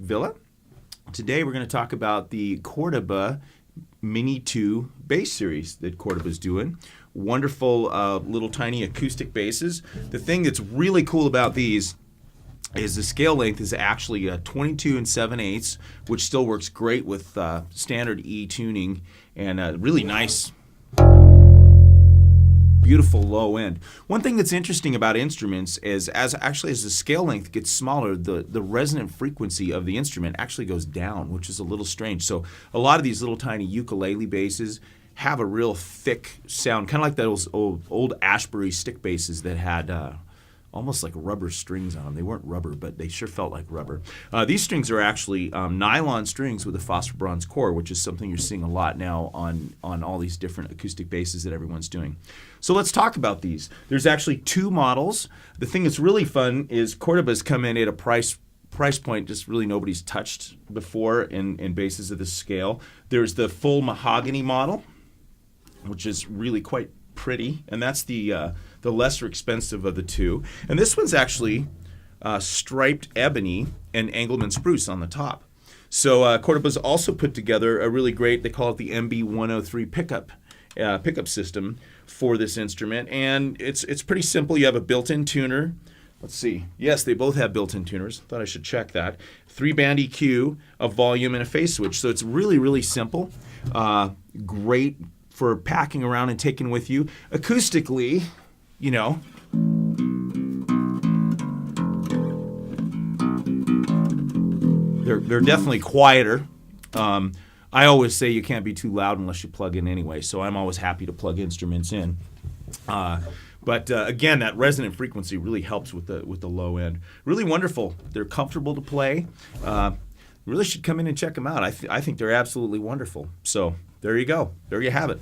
Villa. Today we're going to talk about the Cordoba Mini 2 bass series that Cordoba's doing. Wonderful little tiny acoustic basses. The thing that's really cool about these is the scale length is actually 22 7/8, which still works great with standard E tuning, and really nice, beautiful low end. One thing that's interesting about instruments is as the scale length gets smaller, the resonant frequency of the instrument actually goes down, which is a little strange. So a lot of these little tiny ukulele basses have a real thick sound, kind of like those old Ashbury stick basses that had almost like rubber strings on them. They weren't rubber, but they sure felt like rubber. These strings are actually nylon strings with a phosphor bronze core, which is something you're seeing a lot now on all these different acoustic basses that everyone's doing. So let's talk about these. There's actually two models. The thing that's really fun is Cordoba's come in at a price point just really nobody's touched before in basses of this scale. There's the full mahogany model, which is really quite pretty, and that's the lesser expensive of the two. And this one's actually striped ebony and Engelmann spruce on the top. So Cordoba's also put together a really great, they call it the MB103 pickup system for this instrument, and it's pretty simple. You have a built-in tuner. Let's see. Yes, they both have built-in tuners. Thought I should check that. 3-band EQ, a volume, and a phase switch. So it's really, really simple. Great for packing around and taking with you. Acoustically, you know, they're definitely quieter. I always say you can't be too loud unless you plug in anyway, so I'm always happy to plug instruments in. But again, that resonant frequency really helps with the low end. Really wonderful. They're comfortable to play. Really should come in and check them out. I think they're absolutely wonderful. So there you go. There you have it.